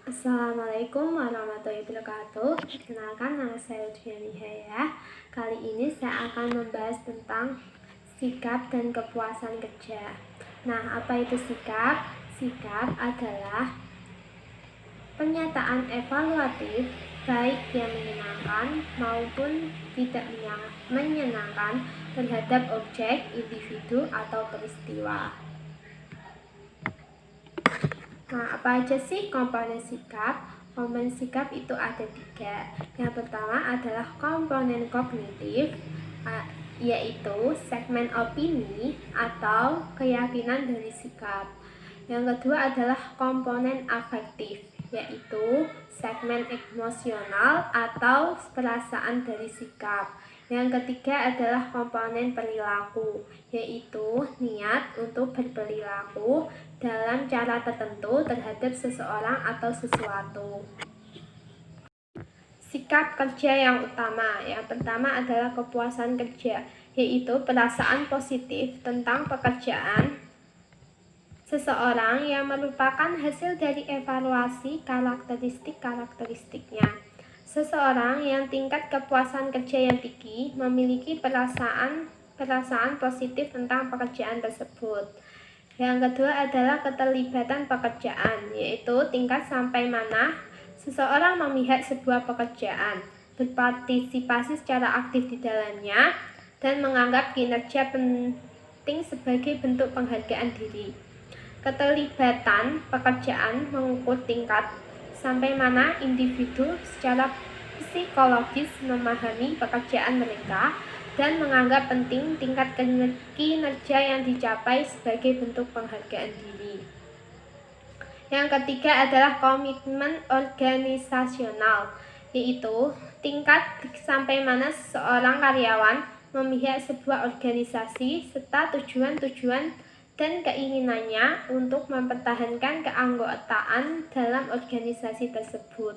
Assalamualaikum warahmatullahi wabarakatuh. Kenalkan, nama saya Lutfiani Haya. Kali ini saya akan membahas tentang sikap dan kepuasan kerja. Nah, apa itu sikap? Sikap adalah pernyataan evaluatif baik yang menyenangkan maupun tidak menyenangkan terhadap objek, individu, atau peristiwa. Nah, apa aja sih komponen sikap? Komponen sikap itu ada 3. Yang pertama adalah komponen kognitif, yaitu segmen opini atau keyakinan dari sikap. Yang kedua adalah komponen afektif, yaitu segmen emosional atau perasaan dari sikap. Yang ketiga adalah komponen perilaku, yaitu niat untuk berperilaku dalam cara tertentu terhadap seseorang atau sesuatu. Sikap kerja yang utama. Yang pertama adalah kepuasan kerja, yaitu perasaan positif tentang pekerjaan seseorang yang merupakan hasil dari evaluasi karakteristiknya. Seseorang yang tingkat kepuasan kerja yang tinggi memiliki perasaan positif tentang pekerjaan tersebut. Yang kedua adalah keterlibatan pekerjaan, yaitu tingkat sampai mana seseorang memihak sebuah pekerjaan, berpartisipasi secara aktif di dalamnya, dan menganggap kinerja penting sebagai bentuk penghargaan diri. Keterlibatan pekerjaan mengukur tingkat sampai mana individu secara psikologis memahami pekerjaan mereka dan menganggap penting tingkat kinerja yang dicapai sebagai bentuk penghargaan diri. Yang ketiga adalah komitmen organisasional, yaitu tingkat sampai mana seorang karyawan memihak sebuah organisasi serta tujuan dan keinginannya untuk mempertahankan keanggotaan dalam organisasi tersebut.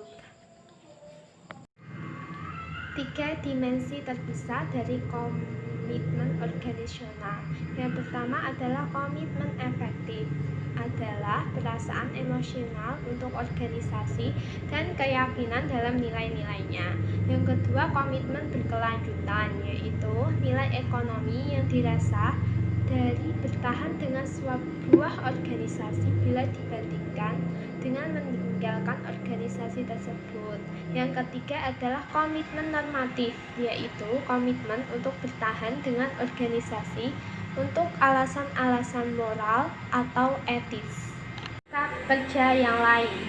3 dimensi terpisah dari komitmen organisasional. Yang pertama adalah komitmen efektif, adalah perasaan emosional untuk organisasi dan keyakinan dalam nilai-nilainya. Yang kedua, komitmen berkelanjutan, yaitu nilai ekonomi yang dirasa dari bertahan dengan sebuah organisasi bila dibandingkan dengan meninggalkan organisasi tersebut. Yang ketiga adalah komitmen normatif, yaitu komitmen untuk bertahan dengan organisasi untuk alasan-alasan moral atau etis. Sikap kerja yang lain.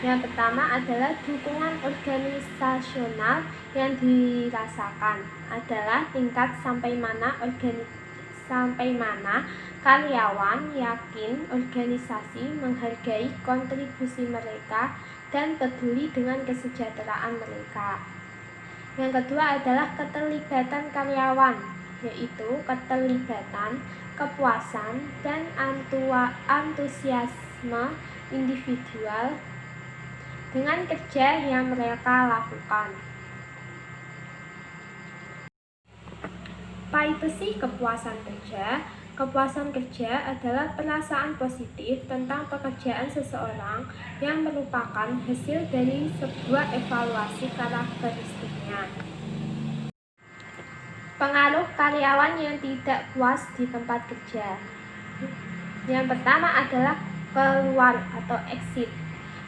Yang pertama adalah dukungan organisasional yang dirasakan, adalah tingkat sampai mana karyawan yakin organisasi menghargai kontribusi mereka dan peduli dengan kesejahteraan mereka. Yang kedua adalah keterlibatan karyawan, yaitu keterlibatan, kepuasan, dan antusiasme individual dengan kerja yang mereka lakukan. Apa itu sih kepuasan kerja? Kepuasan kerja adalah perasaan positif tentang pekerjaan seseorang yang merupakan hasil dari sebuah evaluasi karakteristiknya. Pengaruh karyawan yang tidak puas di tempat kerja. Yang pertama adalah keluar atau exit,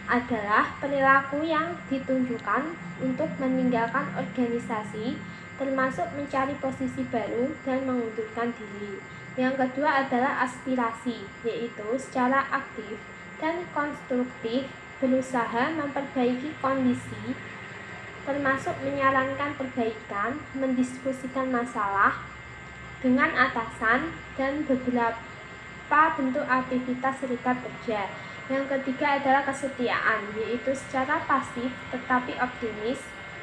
adalah perilaku yang ditunjukkan untuk meninggalkan organisasi, termasuk mencari posisi baru dan mengundurkan diri. Yang kedua adalah aspirasi, yaitu secara aktif dan konstruktif berusaha memperbaiki kondisi, termasuk menyarankan perbaikan, mendiskusikan masalah dengan atasan, dan beberapa bentuk aktivitas serikat kerja. Yang ketiga adalah kesetiaan, yaitu secara pasif tetapi optimis,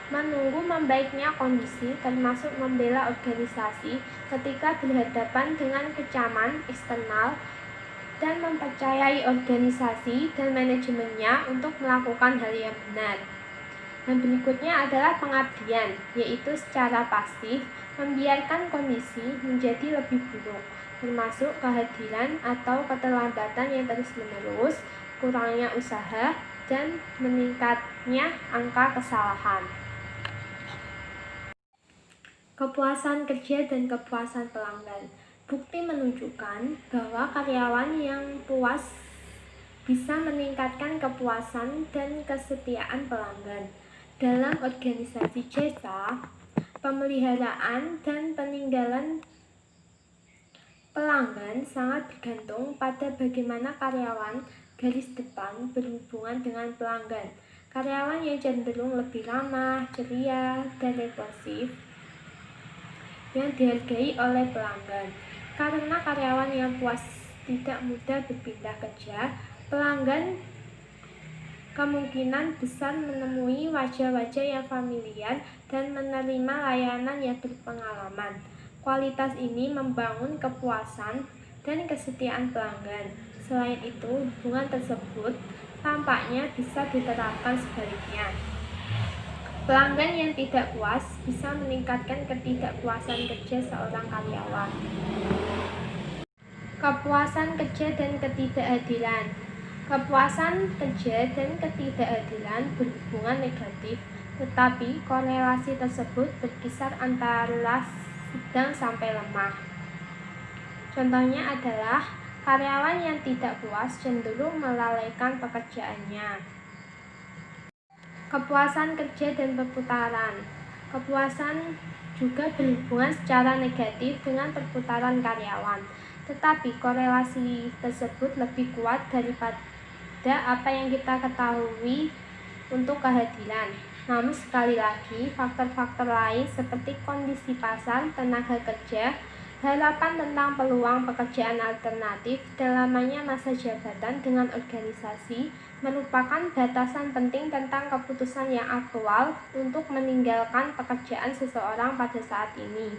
menunggu membaiknya kondisi, termasuk membela organisasi ketika berhadapan dengan kecaman eksternal, dan mempercayai organisasi dan manajemennya untuk melakukan hal yang benar. Dan berikutnya adalah pengabdian, yaitu secara pasif membiarkan kondisi menjadi lebih buruk, termasuk kehadiran atau keterlambatan yang terus-menerus, kurangnya usaha, dan meningkatnya angka kesalahan. Kepuasan kerja dan kepuasan pelanggan. Bukti menunjukkan bahwa karyawan yang puas bisa meningkatkan kepuasan dan kesetiaan pelanggan. Dalam organisasi jasa, pemeliharaan dan peninggalan pelanggan sangat bergantung pada bagaimana karyawan garis depan berhubungan dengan pelanggan. Karyawan yang cenderung lebih ramah, ceria, dan responsif yang dihargai oleh pelanggan. Karena karyawan yang puas tidak mudah berpindah kerja, pelanggan kemungkinan besar menemui wajah-wajah yang familiar dan menerima layanan yang berpengalaman. Kualitas ini membangun kepuasan dan kesetiaan pelanggan. Selain itu, hubungan tersebut tampaknya bisa diterapkan sebaliknya. Pelanggan yang tidak puas bisa meningkatkan ketidakpuasan kerja seorang karyawan. Kepuasan kerja dan ketidakadilan. Kepuasan kerja dan ketidakadilan berhubungan negatif, tetapi korelasi tersebut berkisar antara sedang sampai lemah. Contohnya adalah karyawan yang tidak puas cenderung melalaikan pekerjaannya. Kepuasan kerja dan perputaran. Kepuasan juga berhubungan secara negatif dengan perputaran karyawan, tetapi korelasi tersebut lebih kuat daripada apa yang kita ketahui untuk kehadiran. Namun sekali lagi, faktor-faktor lain seperti kondisi pasar, tenaga kerja, harapan tentang peluang pekerjaan alternatif, dan lamanya masa jabatan dengan organisasi merupakan batasan penting tentang keputusan yang aktual untuk meninggalkan pekerjaan seseorang pada saat ini.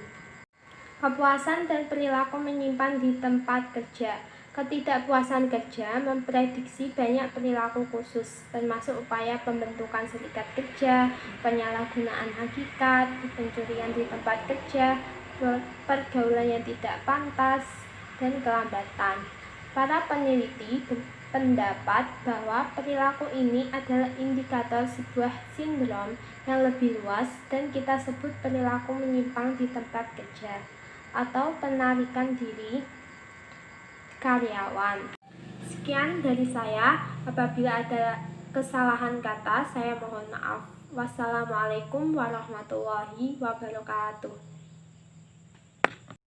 Kepuasan dan perilaku menyimpan di tempat kerja. Ketidakpuasan kerja memprediksi banyak perilaku khusus, termasuk upaya pembentukan serikat kerja, penyalahgunaan hakikat, pencurian di tempat kerja, pergaulan yang tidak pantas, dan kelambatan. Para peneliti berpendapat bahwa perilaku ini adalah indikator sebuah sindrom yang lebih luas dan kita sebut perilaku menyimpang di tempat kerja atau penarikan diri karyawan. Sekian dari saya. Apabila ada kesalahan kata, saya mohon maaf. Wassalamualaikum warahmatullahi wabarakatuh.